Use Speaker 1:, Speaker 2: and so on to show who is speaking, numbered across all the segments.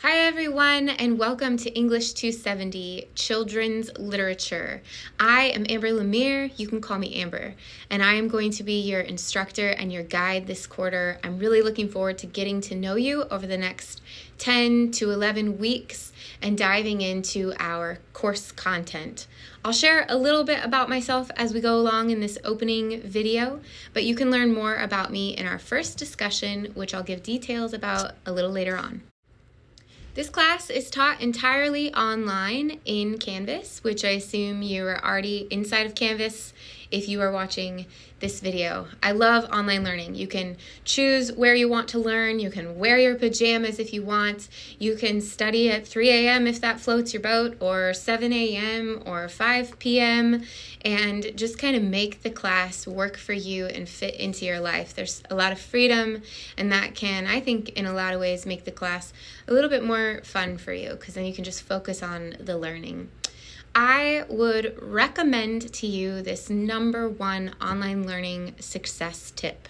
Speaker 1: Hi everyone, and welcome to English 270 Children's Literature. I am Amber Lemire, you can call me Amber, and I am going to be your instructor and your guide this quarter. I'm really looking forward to getting to know you over the next 10 to 11 weeks and diving into our course content. I'll share a little bit about myself as we go along in this opening video, but you can learn more about me in our first discussion, which I'll give details about a little later on. This class is taught entirely online in Canvas, which I assume you are already inside of Canvas if you are watching this video. I love online learning. You can choose where you want to learn. You can wear your pajamas if you want. You can study at 3 a.m. if that floats your boat, or 7 a.m. or 5 p.m. and just kind of make the class work for you and fit into your life. There's a lot of freedom, and that can, I think, in a lot of ways make the class a little bit more fun for you, because then you can just focus on the learning. I would recommend to you this #1 online learning success tip.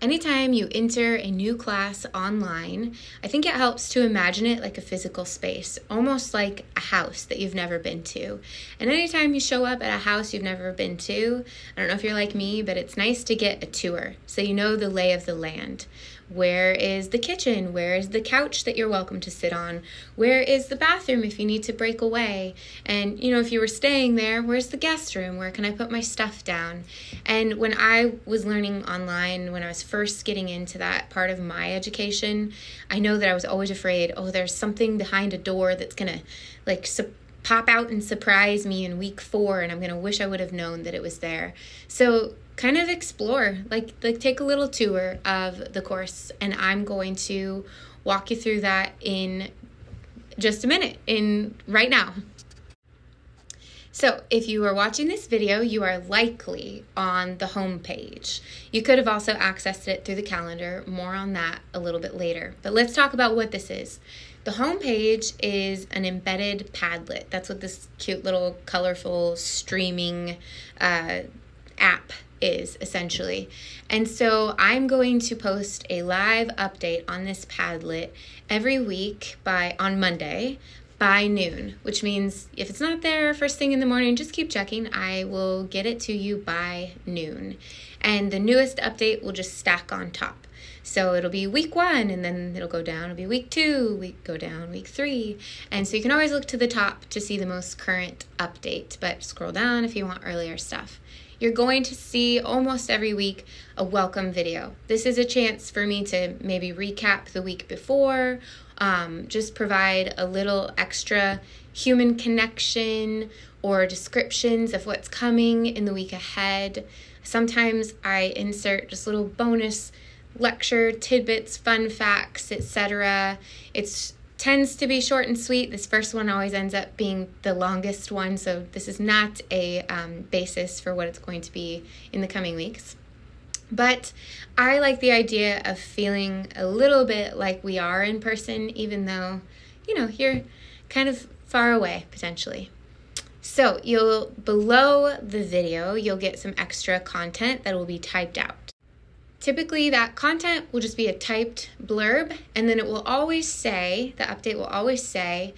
Speaker 1: Anytime you enter a new class online, I think it helps to imagine it like a physical space, almost like a house that you've never been to. And anytime you show up at a house you've never been to, I don't know if you're like me, but it's nice to get a tour so you know the lay of the land. Where is the kitchen? Where is the couch that you're welcome to sit on? Where is the bathroom if you need to break away? And, if you were staying there, where's the guest room? Where can I put my stuff down? And when I was learning online, when I was first getting into that part of my education, I know that I was always afraid, there's something behind a door that's going to pop out and surprise me in week 4, and I'm going to wish I would have known that it was there. So kind of explore, like take a little tour of the course, and I'm going to walk you through that in just a minute, right now. So if you are watching this video, you are likely on the home page. You could have also accessed it through the calendar. More on that a little bit later. But let's talk about what this is. The home page is an embedded Padlet. That's what this cute little colorful streaming app is, essentially. And so I'm going to post a live update on this Padlet every week on Monday by noon, which means if it's not there first thing in the morning, just keep checking. I will get it to you by noon. And the newest update will just stack on top. So it'll be week 1, and then it'll go down. It'll be week 2, go down, week 3. And so you can always look to the top to see the most current update, but scroll down if you want earlier stuff. You're going to see almost every week a welcome video. This is a chance for me to maybe recap the week before, just provide a little extra human connection or descriptions of what's coming in the week ahead. Sometimes I insert just little bonus lecture tidbits, fun facts, etc. It tends to be short and sweet. This first one always ends up being the longest one, so this is not a basis for what it's going to be in the coming weeks. But I like the idea of feeling a little bit like we are in person, even though, you're kind of far away, potentially. So below the video, you'll get some extra content that will be typed out. Typically, that content will just be a typed blurb, and then the update will always say,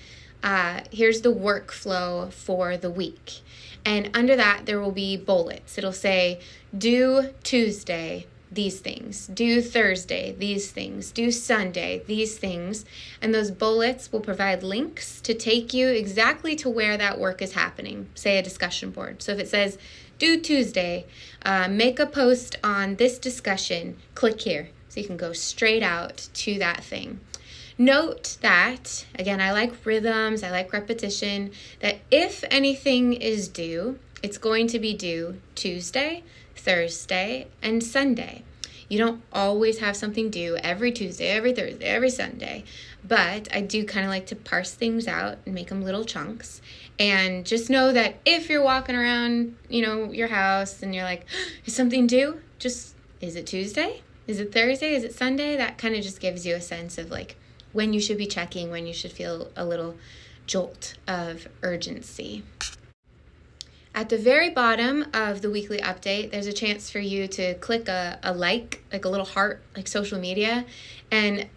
Speaker 1: here's the workflow for the week. And under that, there will be bullets. It'll say, do Tuesday, these things. Do Thursday, these things. Do Sunday, these things. And those bullets will provide links to take you exactly to where that work is happening, say a discussion board. So if it says, do Tuesday, make a post on this discussion, click here. So you can go straight out to that thing. Note that, again, I like rhythms, I like repetition, that if anything is due, it's going to be due Tuesday, Thursday, and Sunday. You don't always have something due every Tuesday, every Thursday, every Sunday, but I do kind of like to parse things out and make them little chunks. And just know that if you're walking around, your house and you're like, is something due? Is it Tuesday? Is it Thursday? Is it Sunday? That kind of just gives you a sense of when you should be checking, when you should feel a little jolt of urgency. At the very bottom of the weekly update, there's a chance for you to click a like a little heart, like social media. And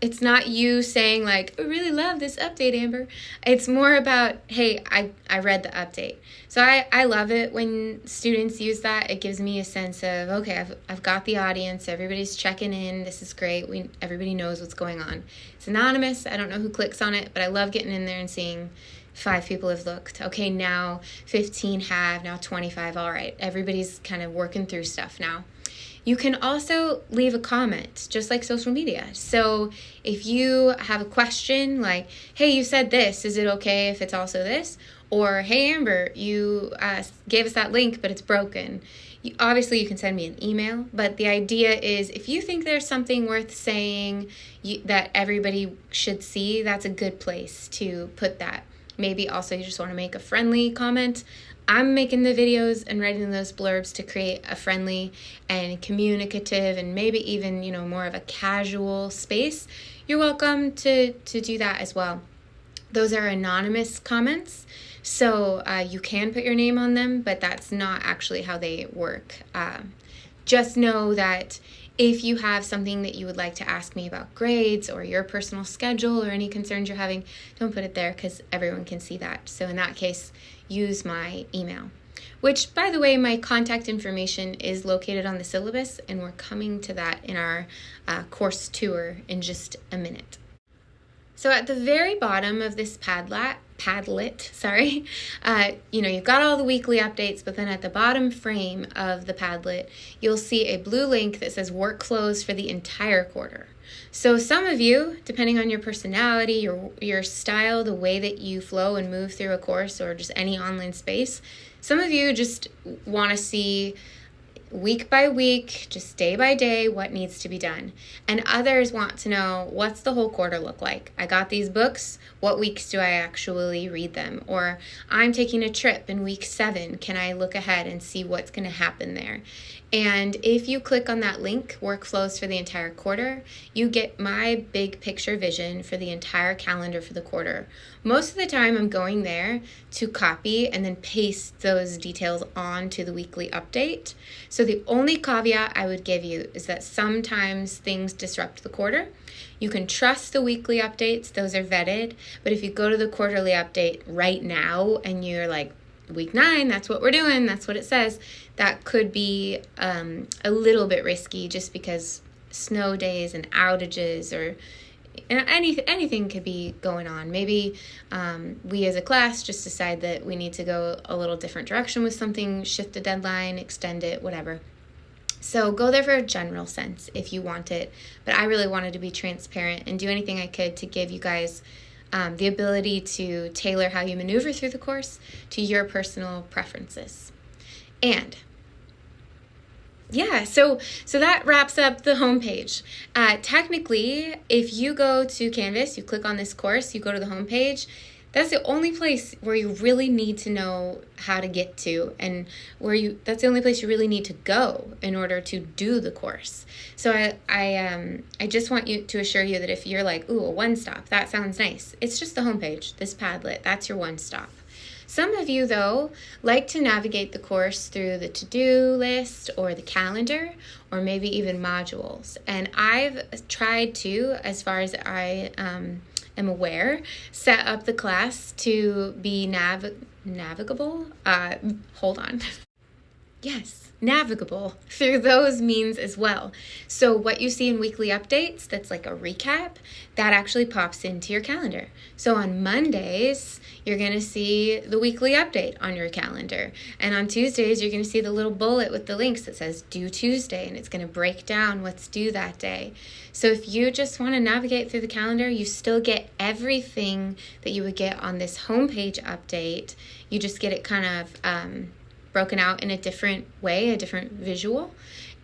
Speaker 1: it's not you saying like, I really love this update, Amber. It's more about, hey, I read the update. So I love it when students use that. It gives me a sense of, okay, I've got the audience. Everybody's checking in. This is great. Everybody knows what's going on. It's anonymous. I don't know who clicks on it, but I love getting in there and seeing 5 people have looked. Okay, now 15 have, now 25. All right, everybody's kind of working through stuff now. You can also leave a comment, just like social media. So if you have a question like, hey, you said this, is it okay if it's also this? Or, hey, Amber, you gave us that link, but it's broken. Obviously, you can send me an email, but the idea is if you think there's something worth saying that everybody should see, that's a good place to put that. Maybe also you just want to make a friendly comment. I'm making the videos and writing those blurbs to create a friendly and communicative and maybe even, more of a casual space. You're welcome to do that as well. Those are anonymous comments, so you can put your name on them, but that's not actually how they work. Just know that if you have something that you would like to ask me about grades or your personal schedule or any concerns you're having, don't put it there because everyone can see that. So in that case, use my email, which, by the way, my contact information is located on the syllabus, and we're coming to that in our course tour in just a minute. So at the very bottom of this Padlet, you've got all the weekly updates, but then at the bottom frame of the Padlet, you'll see a blue link that says workflows for the entire quarter. So some of you, depending on your personality, your style, the way that you flow and move through a course or just any online space, some of you just want to see week by week, just day by day, what needs to be done. And others want to know, what's the whole quarter look like? I got these books, what weeks do I actually read them? Or I'm taking a trip in week 7, can I look ahead and see what's going to happen there? And if you click on that link, workflows for the entire quarter, you get my big picture vision for the entire calendar for the quarter. Most of the time I'm going there to copy and then paste those details onto the weekly update. So the only caveat I would give you is that sometimes things disrupt the quarter. You can trust the weekly updates, those are vetted, but if you go to the quarterly update right now and you're like, week 9, that's what we're doing, that's what it says, that could be a little bit risky just because snow days and outages or anything could be going on. Maybe we as a class just decide that we need to go a little different direction with something, shift the deadline, extend it, whatever. So go there for a general sense if you want it, but I really wanted to be transparent and do anything I could to give you guys the ability to tailor how you maneuver through the course to your personal preferences. And yeah, so that wraps up the homepage. Technically, if you go to Canvas, you click on this course, you go to the homepage, that's the only place where you really need to know how to get to, and that's the only place you really need to go in order to do the course. So I just want to assure you that if you're like, ooh, a one-stop, that sounds nice. It's just the homepage, this Padlet, that's your one-stop. Some of you, though, like to navigate the course through the to-do list or the calendar or maybe even modules. And I've tried to, as far as I am aware, set up the class to be navigable. Navigable through those means as well. So what you see in weekly updates, that's like a recap, that actually pops into your calendar. So on Mondays, you're going to see the weekly update on your calendar. And on Tuesdays, you're going to see the little bullet with the links that says due Tuesday, and it's going to break down what's due that day. So if you just want to navigate through the calendar, you still get everything that you would get on this homepage update. You just get it kind of broken out in a different way, a different visual.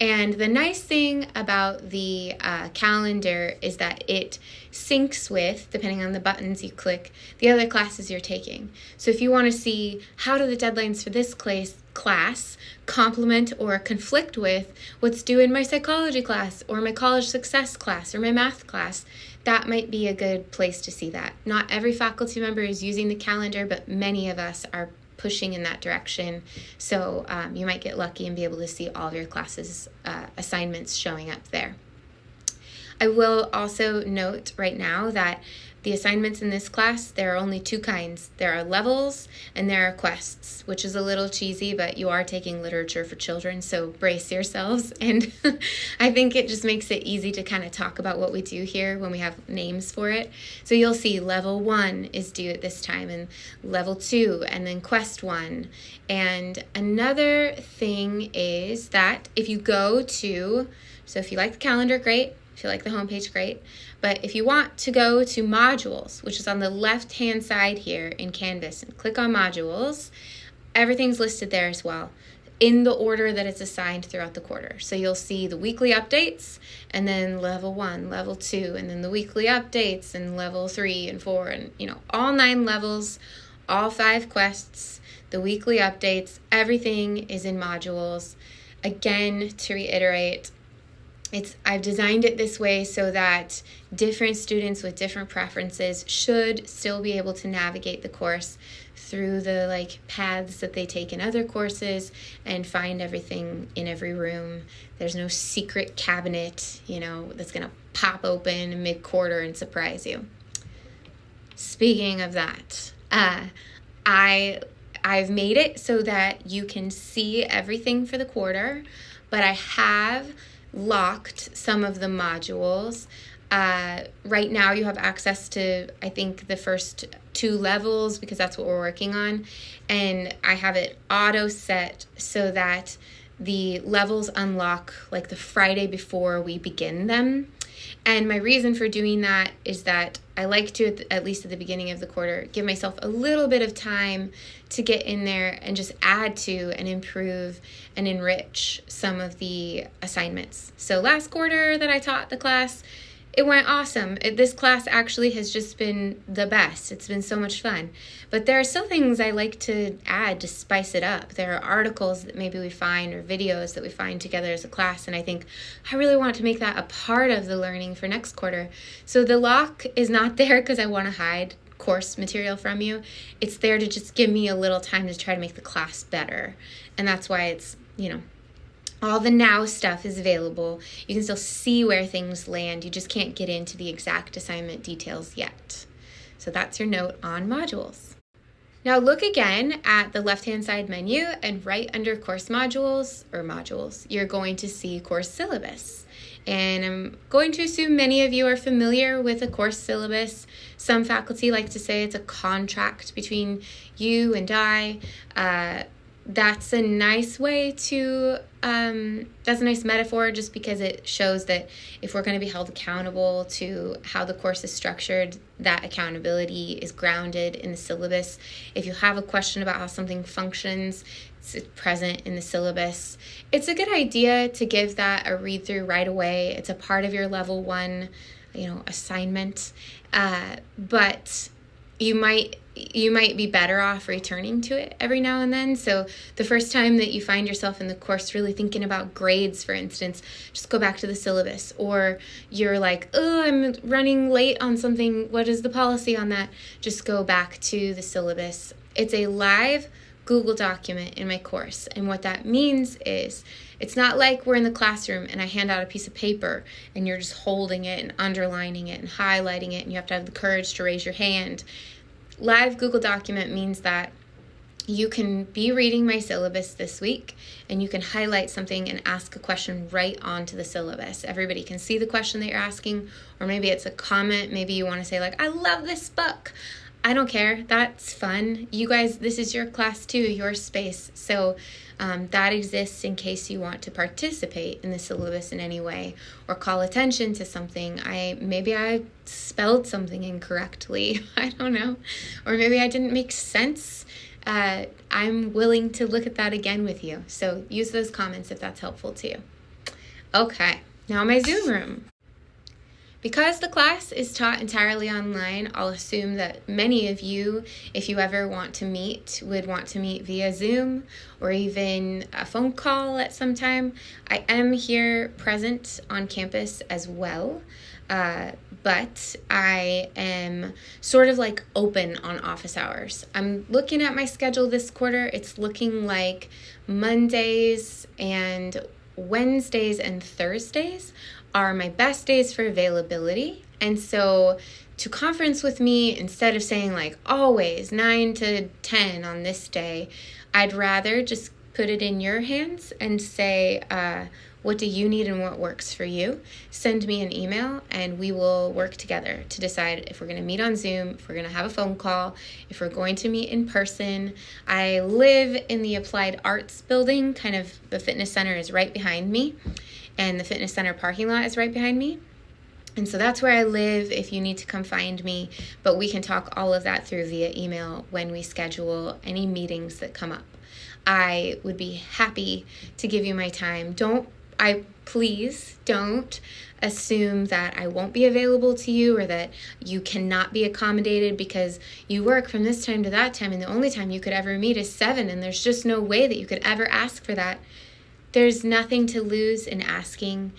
Speaker 1: And the nice thing about the calendar is that it syncs with, depending on the buttons you click, the other classes you're taking. So if you want to see how do the deadlines for this class complement or conflict with what's due in my psychology class or my college success class or my math class, that might be a good place to see that. Not every faculty member is using the calendar, but many of us are pushing in that direction. So you might get lucky and be able to see all of your classes assignments showing up there. I will also note right now that the assignments in this class, there are only two kinds. There are levels and there are quests, which is a little cheesy, but you are taking literature for children, so brace yourselves. And I think it just makes it easy to kind of talk about what we do here when we have names for it. So you'll see level 1 is due at this time, and level 2, and then quest 1. And another thing is that if you go to, so if you like the calendar, great. If you like the homepage, great. But if you want to go to modules, which is on the left-hand side here in Canvas, and click on modules, everything's listed there as well, in the order that it's assigned throughout the quarter. So you'll see the weekly updates, and then level 1, level 2, and then the weekly updates, and level 3 and 4, and all 9 levels, all 5 quests, the weekly updates, everything is in modules. Again, to reiterate, I've designed it this way so that different students with different preferences should still be able to navigate the course through the paths that they take in other courses and find everything in every room. There's no secret cabinet, that's going to pop open mid-quarter and surprise you. Speaking of that, I've made it so that you can see everything for the quarter, but I have locked some of the modules. Right now you have access to, I think, the first 2 levels because that's what we're working on. And I have it auto set so that the levels unlock the Friday before we begin them. And my reason for doing that is that I like to, at least at the beginning of the quarter, give myself a little bit of time to get in there and just add to and improve and enrich some of the assignments. So last quarter that I taught the class, it went awesome. This class actually has just been the best. It's been so much fun. But there are still things I like to add to spice it up. There are articles that maybe we find or videos that we find together as a class, and I think I really want to make that a part of the learning for next quarter. So the lock is not there because I want to hide course material from you. It's there to just give me a little time to try to make the class better. And that's why it's, all the now stuff is available. You can still see where things land. You just can't get into the exact assignment details yet. So that's your note on modules. Now look again at the left-hand side menu, and right under course modules, you're going to see course syllabus. And I'm going to assume many of you are familiar with a course syllabus. Some faculty like to say it's a contract between you and I. That's a nice way to, that's a nice metaphor just because it shows that if we're going to be held accountable to how the course is structured, that accountability is grounded in the syllabus. If you have a question about how something functions, it's present in the syllabus. It's a good idea to give that a read through right away. It's a part of your level 1, assignment, but you might be better off returning to it every now and then. So the first time that you find yourself in the course really thinking about grades, for instance, just go back to the syllabus. Or you're like, oh, I'm running late on something. What is the policy on that? Just go back to the syllabus. It's a live Google document in my course. And what that means is it's not like we're in the classroom and I hand out a piece of paper and you're just holding it and underlining it and highlighting it and you have to have the courage to raise your hand. Live Google document means that you can be reading my syllabus this week and you can highlight something and ask a question right onto the syllabus. Everybody can see the question that you're asking, or maybe it's a comment. Maybe you want to say I love this book. I don't care. That's fun. You guys, this is your class too, your space. So that exists in case you want to participate in the syllabus in any way or call attention to something. Maybe I spelled something incorrectly. I don't know. Or maybe I didn't make sense. I'm willing to look at that again with you. So use those comments if that's helpful to you. Okay, now my Zoom room. Because the class is taught entirely online, I'll assume that many of you, if you ever want to meet, would want to meet via Zoom or even a phone call at some time. I am here present on campus as well, but I am sort of open on office hours. I'm looking at my schedule this quarter. It's looking like Mondays and Wednesdays and Thursdays are my best days for availability. And so to conference with me, instead of saying like always 9 to 10 on this day, I'd rather just put it in your hands and say, what do you need and what works for you? Send me an email and we will work together to decide if we're going to meet on Zoom, if we're going to have a phone call, if we're going to meet in person. I live in the Applied Arts building, kind of the fitness center is right behind me, and the fitness center parking lot is right behind me. And so that's where I live if you need to come find me, but we can talk all of that through via email when we schedule any meetings that come up. I would be happy to give you my time. Please don't assume that I won't be available to you or that you cannot be accommodated because you work from this time to that time and the only time you could ever meet is 7 and there's just no way that you could ever ask for that. There's nothing to lose in asking.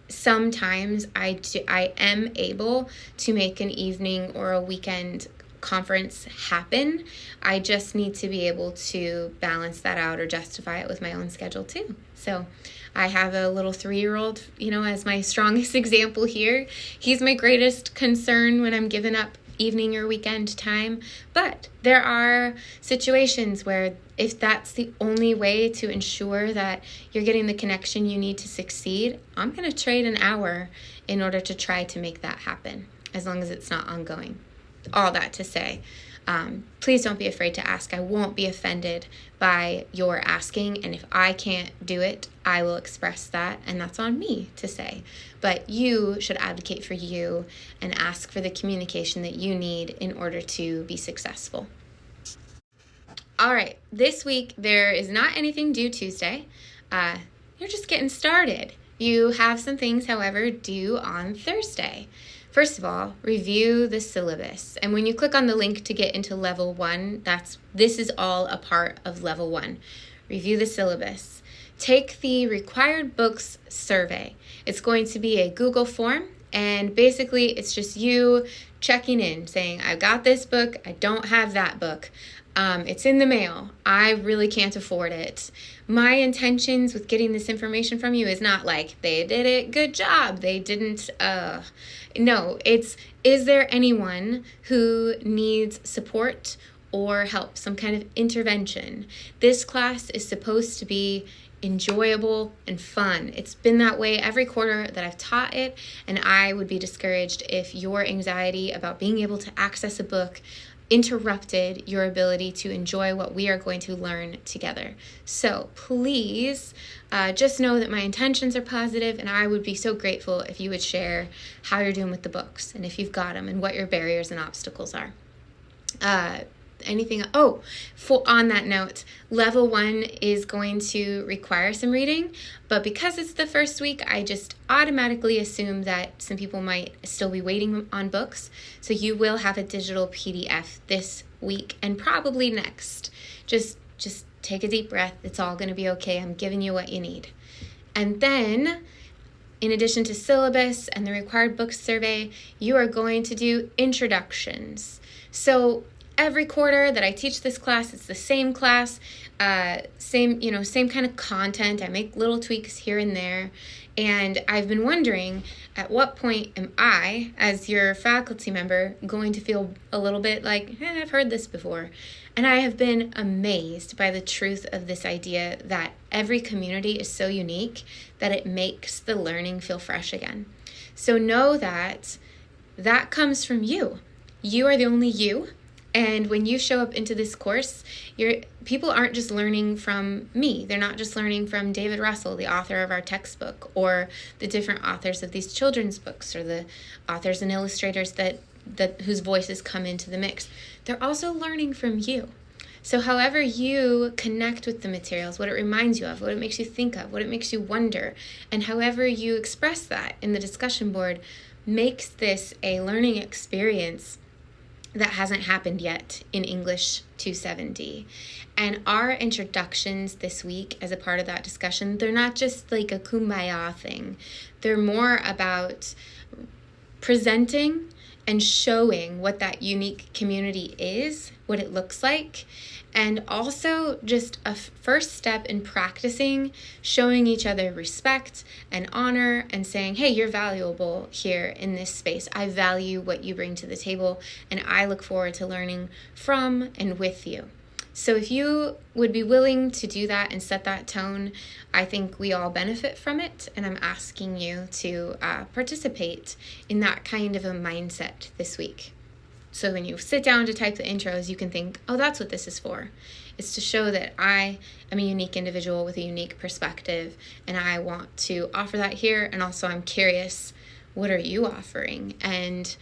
Speaker 1: Sometimes I am able to make an evening or a weekend conference happen. I just need to be able to balance that out or justify it with my own schedule too. So I have a little 3-year-old, as my strongest example here. He's my greatest concern when I'm giving up evening or weekend time. But there are situations where if that's the only way to ensure that you're getting the connection you need to succeed, I'm going to trade an hour in order to try to make that happen, as long as it's not ongoing. All that to say, please don't be afraid to ask. I won't be offended by your asking, and if I can't do it, I will express that, and that's on me to say. But you should advocate for you and ask for the communication that you need in order to be successful. All right, this week there is not anything due Tuesday. You're just getting started. You have some things, however, due on Thursday. First of all, review the syllabus. And when you click on the link to get into level 1, this is all a part of level 1. Review the syllabus. Take the required books survey. It's going to be a Google form, and basically it's just you checking in, saying, I got this book, I don't have that book. It's in the mail. I really can't afford it. My intentions with getting this information from you is not like, they did it, good job, they didn't, no, is there anyone who needs support or help, some kind of intervention? This class is supposed to be enjoyable and fun. It's been that way every quarter that I've taught it, and I would be discouraged if your anxiety about being able to access a book interrupted your ability to enjoy what we are going to learn together. So please just know that my intentions are positive, and I would be so grateful if you would share how you're doing with the books and if you've got them and what your barriers and obstacles are. On that note, level 1 is going to require some reading, but because it's the first week, I just automatically assume that some people might still be waiting on books, so you will have a digital PDF this week and probably next. Just take a deep breath. It's all going to be okay. I'm giving you what you need. And then, in addition to syllabus and the required books survey, you are going to do introductions. So every quarter that I teach this class, it's the same class, same kind of content. I make little tweaks here and there. And I've been wondering, at what point am I, as your faculty member, going to feel a little bit like, I've heard this before. And I have been amazed by the truth of this idea that every community is so unique that it makes the learning feel fresh again. So know that that comes from you. You are the only you. And when you show up into this course, people aren't just learning from me. They're not just learning from David Russell, the author of our textbook, or the different authors of these children's books, or the authors and illustrators that whose voices come into the mix. They're also learning from you. So however you connect with the materials, what it reminds you of, what it makes you think of, what it makes you wonder, and however you express that in the discussion board makes this a learning experience that hasn't happened yet in English 270. And our introductions this week as a part of that discussion, they're not just like a kumbaya thing. They're more about presenting and showing what that unique community is, what it looks like, and also just a first step in practicing showing each other respect and honor and saying, hey, you're valuable here in this space. I value what you bring to the table, and I look forward to learning from and with you. So if you would be willing to do that and set that tone, I think we all benefit from it, and I'm asking you to participate in that kind of a mindset this week. So when you sit down to type the intros, you can think, oh, that's what this is for. It's to show that I am a unique individual with a unique perspective, and I want to offer that here, and also I'm curious, what are you offering? And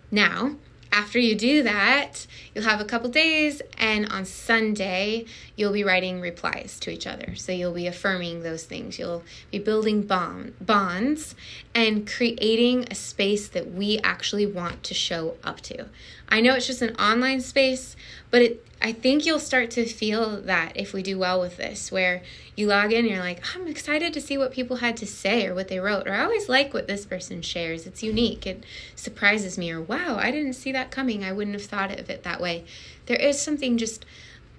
Speaker 1: now, after you do that, you'll have a couple days, and on Sunday, you'll be writing replies to each other. So you'll be affirming those things. You'll be building bonds and creating a space that we actually want to show up to. I know it's just an online space, but I think you'll start to feel that if we do well with this, where you log in and you're like, I'm excited to see what people had to say or what they wrote, or I always like what this person shares. It's unique. It surprises me, or wow, I didn't see that coming. I wouldn't have thought of it that way. There is something just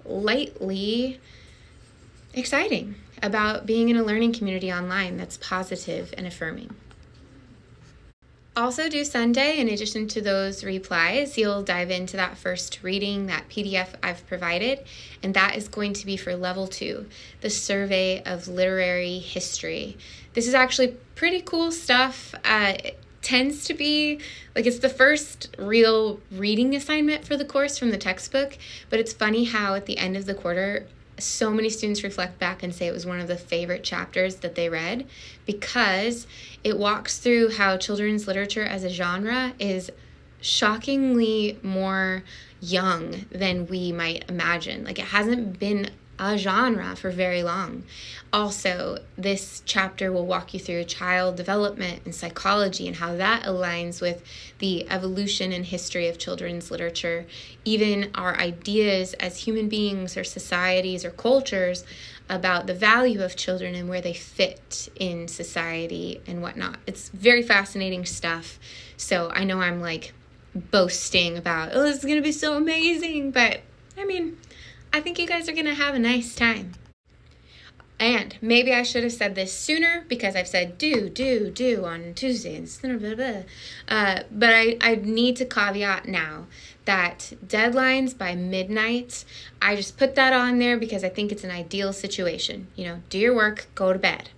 Speaker 1: lightly exciting about being in a learning community online that's positive and affirming. Also due Sunday, in addition to those replies, you'll dive into that first reading, that PDF I've provided, and that is going to be for Level 2, the Survey of Literary History. This is actually pretty cool stuff. It tends to be, it's the first real reading assignment for the course from the textbook, but it's funny how at the end of the quarter, so many students reflect back and say it was one of the favorite chapters that they read, because it walks through how children's literature as a genre is shockingly more young than we might imagine. It hasn't been a genre for very long. Also, this chapter will walk you through child development and psychology and how that aligns with the evolution and history of children's literature, even our ideas as human beings or societies or cultures about the value of children and where they fit in society and whatnot. It's very fascinating stuff. So I know I'm boasting about, oh, this is going to be so amazing, but I think you guys are going to have a nice time. And maybe I should have said this sooner, because I've said do on Tuesdays. But I need to caveat now that deadlines by midnight, I just put that on there because I think it's an ideal situation. Do your work, go to bed.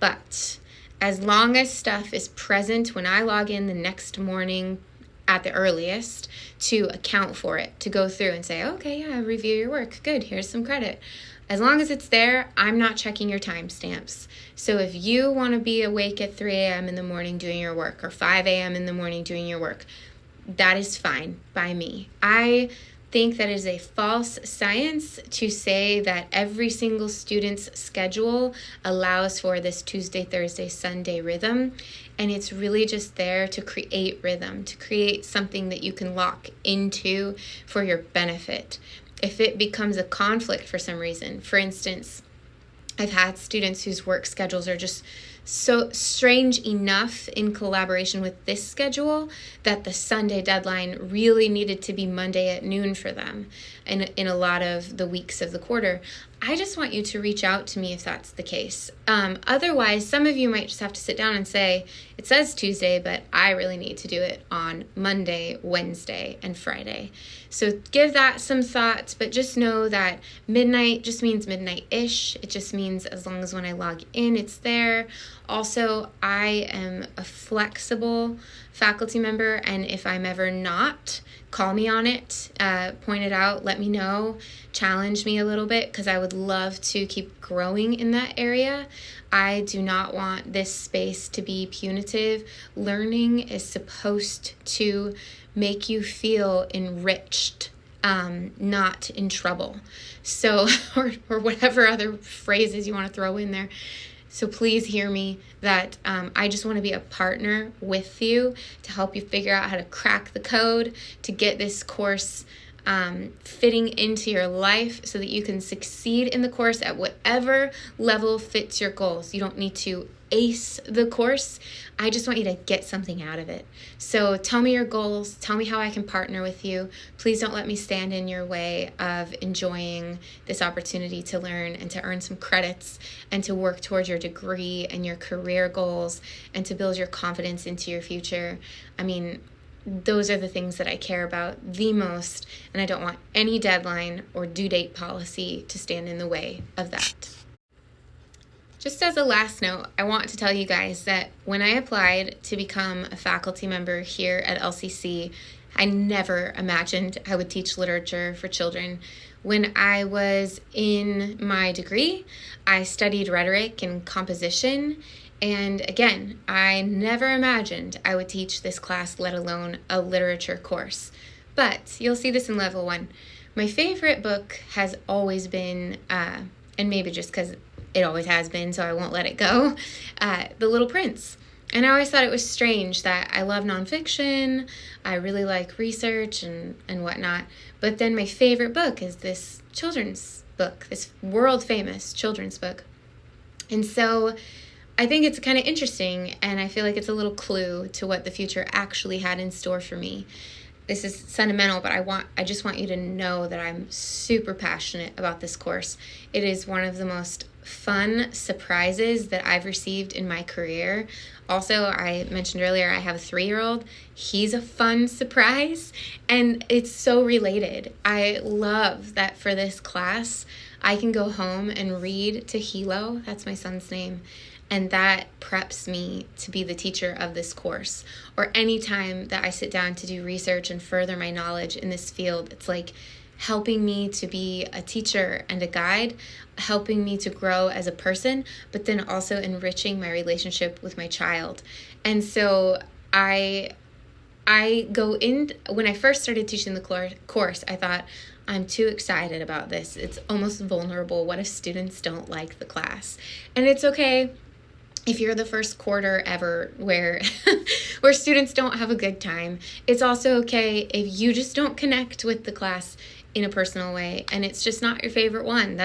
Speaker 1: But as long as stuff is present when I log in the next morning at the earliest to account for it, to go through and say, okay, yeah, review your work. Good, here's some credit. As long as it's there, I'm not checking your timestamps. So if you want to be awake at 3 a.m. in the morning doing your work, or 5 a.m. in the morning doing your work, that is fine by me. I think that is a false science to say that every single student's schedule allows for this Tuesday, Thursday, Sunday rhythm. And it's really just there to create rhythm, to create something that you can lock into for your benefit. If it becomes a conflict for some reason, for instance, I've had students whose work schedules are just so strange enough in collaboration with this schedule that the Sunday deadline really needed to be Monday at noon for them in a lot of the weeks of the quarter. I just want you to reach out to me if that's the case. Otherwise, some of you might just have to sit down and say, it says Tuesday, but I really need to do it on Monday, Wednesday, and Friday. So give that some thought, but just know that midnight just means midnight-ish. It just means as long as when I log in, it's there. Also, I am a flexible faculty member, and if I'm ever not, call me on it, point it out, let me know, challenge me a little bit, because I would love to keep growing in that area. I do not want this space to be punitive. Learning is supposed to make you feel enriched, not in trouble. So, or whatever other phrases you want to throw in there. So please hear me that I just want to be a partner with you to help you figure out how to crack the code, to get this course fitting into your life so that you can succeed in the course at whatever level fits your goals. You don't need to ace the course. I just want you to get something out of it. So tell me your goals. Tell me how I can partner with you. Please don't let me stand in your way of enjoying this opportunity to learn and to earn some credits and to work towards your degree and your career goals and to build your confidence into your future. I mean, those are the things that I care about the most, and I don't want any deadline or due date policy to stand in the way of that. Just as a last note, I want to tell you guys that when I applied to become a faculty member here at LCC, I never imagined I would teach literature for children. When I was in my degree, I studied rhetoric and composition. And again, I never imagined I would teach this class, let alone a literature course. But you'll see this in level 1. My favorite book has always been, and maybe just because it always has been, so I won't let it go, The Little Prince. And I always thought it was strange that I love nonfiction, I really like research and whatnot, but then my favorite book is this children's book, this world-famous children's book. And so I think it's kind of interesting, and I feel like it's a little clue to what the future actually had in store for me. This is sentimental, but I just want you to know that I'm super passionate about this course. It is one of the most fun surprises that I've received in my career. Also, I mentioned earlier, I have a 3-year-old. He's a fun surprise, and it's so related. I love that for this class, I can go home and read to Hilo, that's my son's name, and that preps me to be the teacher of this course. Or any time that I sit down to do research and further my knowledge in this field, it's like helping me to be a teacher and a guide, helping me to grow as a person, but then also enriching my relationship with my child. And so I go in, when I first started teaching the course, I thought, I'm too excited about this. It's almost vulnerable. What if students don't like the class? And it's okay if you're the first quarter ever where students don't have a good time. It's also okay if you just don't connect with the class in a personal way and it's just not your favorite one.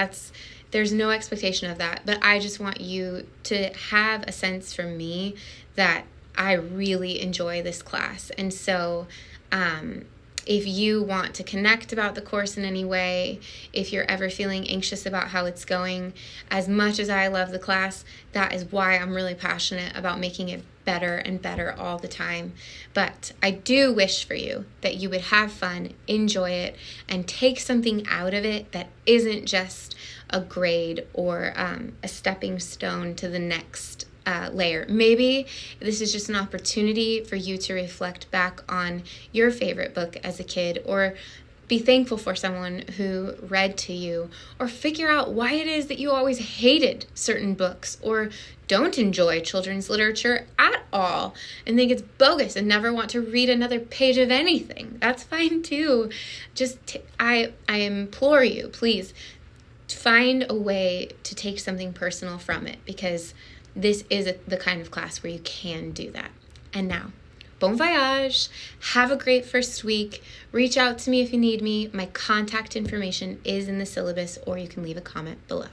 Speaker 1: There's no expectation of that, but I just want you to have a sense from me that I really enjoy this class. And so if you want to connect about the course in any way, if you're ever feeling anxious about how it's going, as much as I love the class, that is why I'm really passionate about making it better and better all the time. But I do wish for you that you would have fun, enjoy it, and take something out of it that isn't just a grade or a stepping stone to the next layer. Maybe this is just an opportunity for you to reflect back on your favorite book as a kid, or be thankful for someone who read to you, or figure out why it is that you always hated certain books or don't enjoy children's literature at all and think it's bogus and never want to read another page of anything. That's fine too. I implore you, please find a way to take something personal from it, because this is the kind of class where you can do that. And now, bon voyage. Have a great first week. Reach out to me if you need me. My contact information is in the syllabus, or you can leave a comment below.